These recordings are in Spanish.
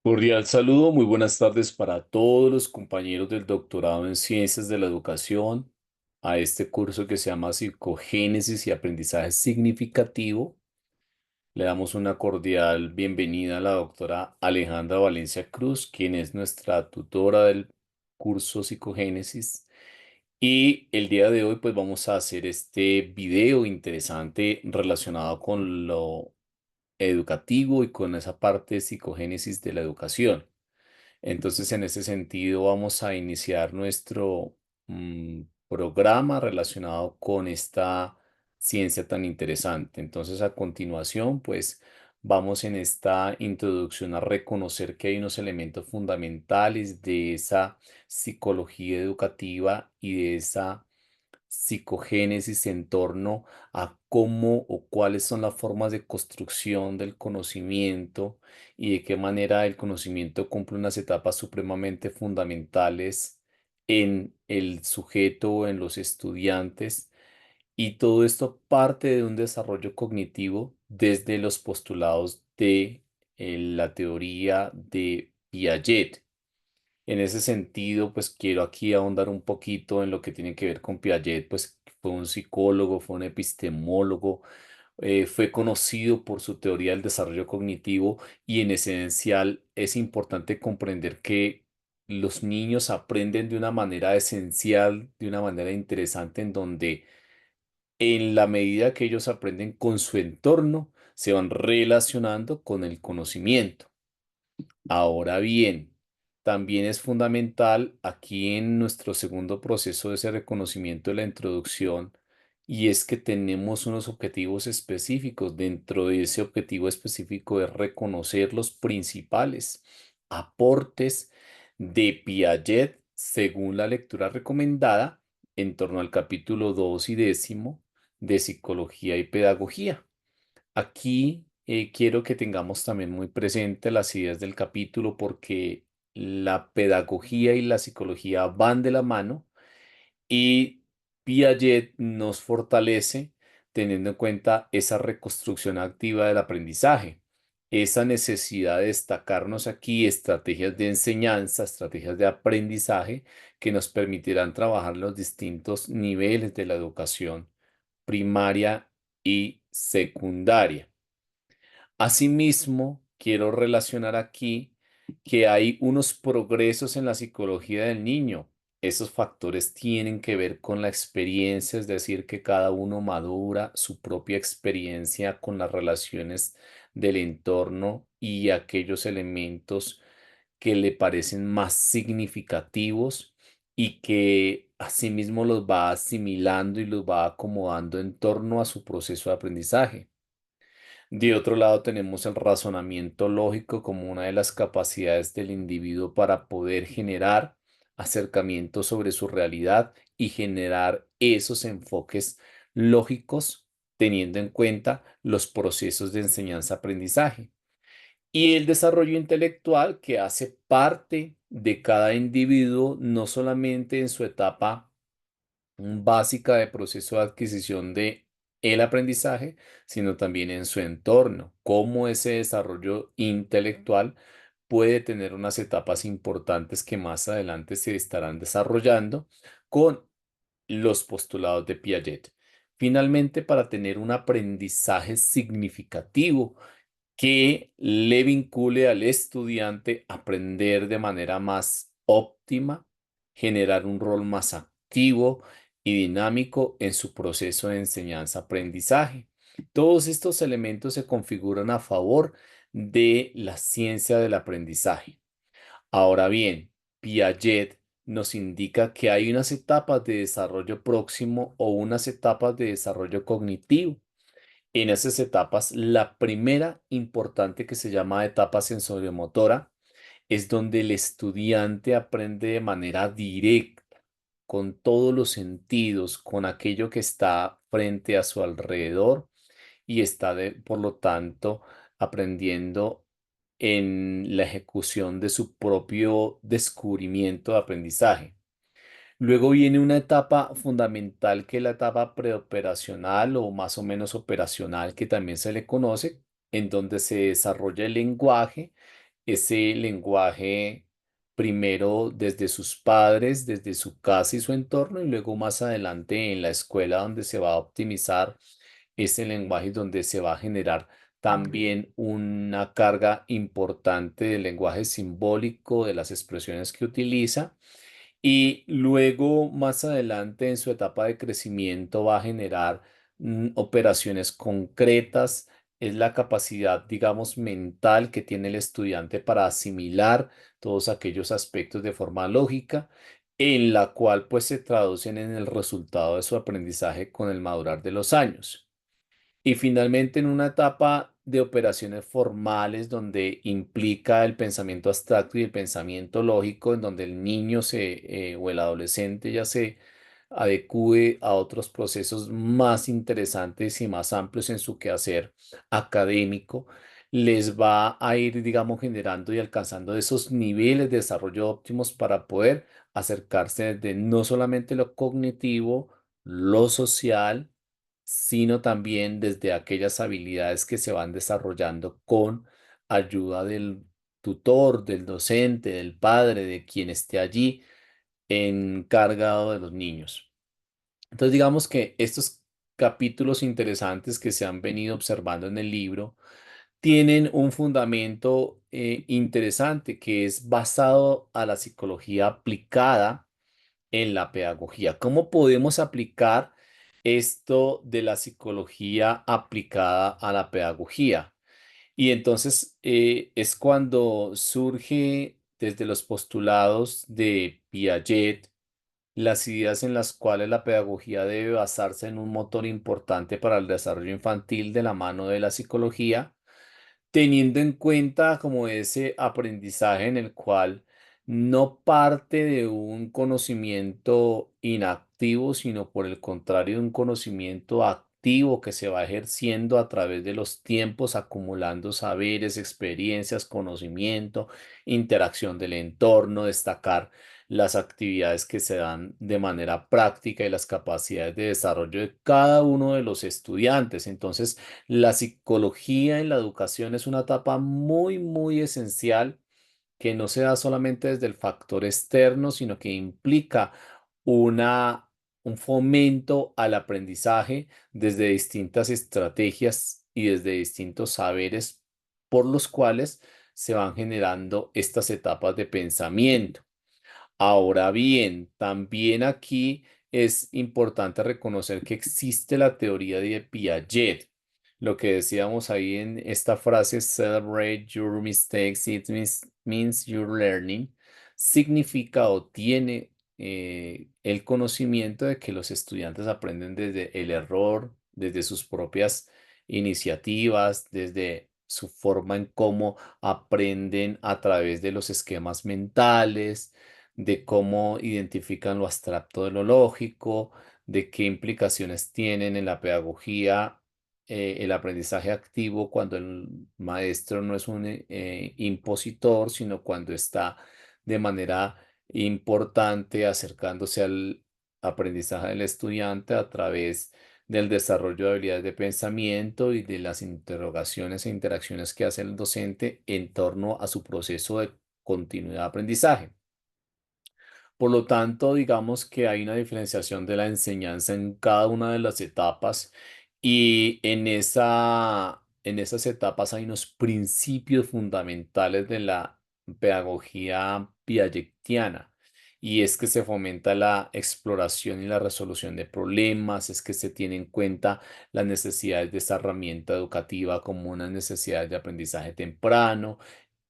Cordial saludo, muy buenas tardes para todos los compañeros del doctorado en Ciencias de la Educación a este curso que se llama Psicogénesis y Aprendizaje Significativo. Le damos una cordial bienvenida a la doctora Alejandra Valencia Cruz, quien es nuestra tutora del curso Psicogénesis. Y el día de hoy pues vamos a hacer este video interesante relacionado con lo educativo y con esa parte de psicogénesis de la educación. Entonces, en ese sentido, vamos a iniciar nuestro programa relacionado con esta ciencia tan interesante. Entonces, a continuación, pues vamos en esta introducción a reconocer que hay unos elementos fundamentales de esa psicología educativa y de esa psicogénesis en torno a cómo o cuáles son las formas de construcción del conocimiento y de qué manera el conocimiento cumple unas etapas supremamente fundamentales en el sujeto o en los estudiantes. Y todo esto parte de un desarrollo cognitivo desde los postulados de la teoría de Piaget. En ese sentido, pues quiero aquí ahondar un poquito en lo que tiene que ver con Piaget, pues fue un psicólogo, fue un epistemólogo, fue conocido por su teoría del desarrollo cognitivo y en esencial es importante comprender que los niños aprenden de una manera esencial, de una manera interesante, en donde en la medida que ellos aprenden con su entorno, se van relacionando con el conocimiento. Ahora bien, también es fundamental aquí en nuestro segundo proceso de ese reconocimiento de la introducción, y es que tenemos unos objetivos específicos. Dentro de ese objetivo específico es reconocer los principales aportes de Piaget según la lectura recomendada en torno al capítulo 2 y décimo de Psicología y Pedagogía. Aquí quiero que tengamos también muy presente las ideas del capítulo porque la pedagogía y la psicología van de la mano y Piaget nos fortalece teniendo en cuenta esa reconstrucción activa del aprendizaje, esa necesidad de destacarnos aquí estrategias de enseñanza, estrategias de aprendizaje que nos permitirán trabajar los distintos niveles de la educación primaria y secundaria. Asimismo, quiero relacionar aquí que hay unos progresos en la psicología del niño. Esos factores tienen que ver con la experiencia, es decir, que cada uno madura su propia experiencia con las relaciones del entorno y aquellos elementos que le parecen más significativos y que asimismo los va asimilando y los va acomodando en torno a su proceso de aprendizaje. De otro lado, tenemos el razonamiento lógico como una de las capacidades del individuo para poder generar acercamientos sobre su realidad y generar esos enfoques lógicos teniendo en cuenta los procesos de enseñanza-aprendizaje. Y el desarrollo intelectual que hace parte de cada individuo, no solamente en su etapa básica de proceso de adquisición de el aprendizaje, sino también en su entorno, cómo ese desarrollo intelectual puede tener unas etapas importantes que más adelante se estarán desarrollando con los postulados de Piaget. Finalmente, para tener un aprendizaje significativo que le vincule al estudiante a aprender de manera más óptima, generar un rol más activo y dinámico en su proceso de enseñanza-aprendizaje. Todos estos elementos se configuran a favor de la ciencia del aprendizaje. Ahora bien, Piaget nos indica que hay unas etapas de desarrollo próximo o unas etapas de desarrollo cognitivo. En esas etapas, la primera importante, que se llama etapa sensoriomotora, es donde el estudiante aprende de manera directa, con todos los sentidos, con aquello que está frente a su alrededor y está, por lo tanto, aprendiendo en la ejecución de su propio descubrimiento de aprendizaje. Luego viene una etapa fundamental que es la etapa preoperacional o más o menos operacional, que también se le conoce, en donde se desarrolla el lenguaje ese lenguaje primero desde sus padres, desde su casa y su entorno, y luego más adelante en la escuela donde se va a optimizar ese lenguaje y donde se va a generar también una carga importante del lenguaje simbólico, de las expresiones que utiliza. Y luego, más adelante, en su etapa de crecimiento, va a generar operaciones concretas. Es la capacidad, digamos, mental que tiene el estudiante para asimilar todos aquellos aspectos de forma lógica, en la cual pues se traducen en el resultado de su aprendizaje con el madurar de los años. Y finalmente en una etapa de operaciones formales donde implica el pensamiento abstracto y el pensamiento lógico, en donde el niño o el adolescente ya se adecúe a otros procesos más interesantes y más amplios en su quehacer académico, les va a ir, digamos, generando y alcanzando esos niveles de desarrollo óptimos para poder acercarse de no solamente lo cognitivo, lo social, sino también desde aquellas habilidades que se van desarrollando con ayuda del tutor, del docente, del padre, de quien esté allí encargado de los niños. Entonces, digamos que estos capítulos interesantes que se han venido observando en el libro tienen un fundamento interesante que es basado a la psicología aplicada en la pedagogía. ¿Cómo podemos aplicar esto de la psicología aplicada a la pedagogía? Y entonces es cuando surge desde los postulados de Piaget las ideas en las cuales la pedagogía debe basarse en un motor importante para el desarrollo infantil de la mano de la psicología, teniendo en cuenta como ese aprendizaje en el cual no parte de un conocimiento inactivo, sino por el contrario, de un conocimiento activo que se va ejerciendo a través de los tiempos, acumulando saberes, experiencias, conocimiento, interacción del entorno, destacar las actividades que se dan de manera práctica y las capacidades de desarrollo de cada uno de los estudiantes. Entonces, la psicología en la educación es una etapa muy, muy esencial que no se da solamente desde el factor externo, sino que implica una, un fomento al aprendizaje desde distintas estrategias y desde distintos saberes por los cuales se van generando estas etapas de pensamiento. Ahora bien, también aquí es importante reconocer que existe la teoría de Piaget. Lo que decíamos ahí en esta frase, celebrate your mistakes, it means you're learning, significa o tiene el conocimiento de que los estudiantes aprenden desde el error, desde sus propias iniciativas, desde su forma en cómo aprenden a través de los esquemas mentales, de cómo identifican lo abstracto de lo lógico, de qué implicaciones tienen en la pedagogía, el aprendizaje activo cuando el maestro no es un impositor, sino cuando está de manera importante acercándose al aprendizaje del estudiante a través del desarrollo de habilidades de pensamiento y de las interrogaciones e interacciones que hace el docente en torno a su proceso de continuidad de aprendizaje. Por lo tanto, digamos que hay una diferenciación de la enseñanza en cada una de las etapas y en esas etapas hay unos principios fundamentales de la pedagogía piagetiana y es que se fomenta la exploración y la resolución de problemas, es que se tiene en cuenta las necesidades de esta herramienta educativa como unas necesidades de aprendizaje temprano.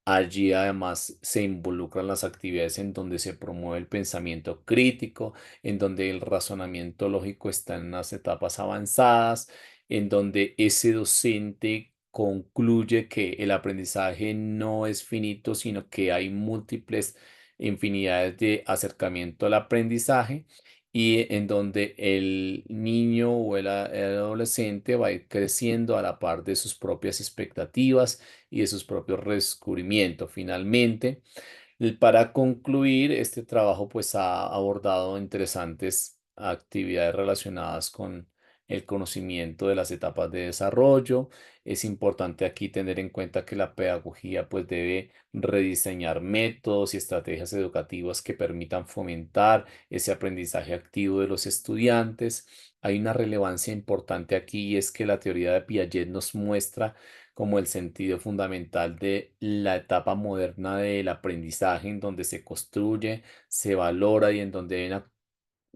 Allí además se involucran las actividades en donde se promueve el pensamiento crítico, en donde el razonamiento lógico está en unas etapas avanzadas, en donde ese docente concluye que el aprendizaje no es finito, sino que hay múltiples infinidades de acercamiento al aprendizaje y en donde el niño o el adolescente va a ir creciendo a la par de sus propias expectativas y de sus propios descubrimientos. Finalmente, para concluir, este trabajo pues ha abordado interesantes actividades relacionadas con el conocimiento de las etapas de desarrollo. Es importante aquí tener en cuenta que la pedagogía pues debe rediseñar métodos y estrategias educativas que permitan fomentar ese aprendizaje activo de los estudiantes. Hay una relevancia importante aquí y es que la teoría de Piaget nos muestra como el sentido fundamental de la etapa moderna del aprendizaje en donde se construye, se valora y en donde hay una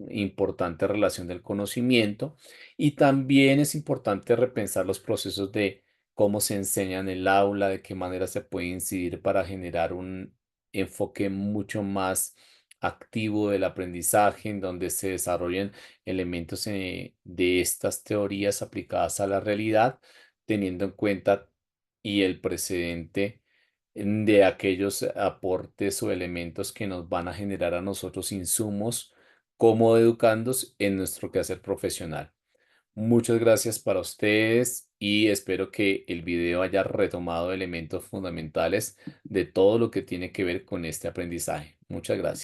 importante relación del conocimiento. Y también es importante repensar los procesos de cómo se enseña en el aula, de qué manera se puede incidir para generar un enfoque mucho más activo del aprendizaje, en donde se desarrollen elementos de estas teorías aplicadas a la realidad, teniendo en cuenta y el precedente de aquellos aportes o elementos que nos van a generar a nosotros insumos como educandos en nuestro quehacer profesional. Muchas gracias para ustedes y espero que el video haya retomado elementos fundamentales de todo lo que tiene que ver con este aprendizaje. Muchas gracias.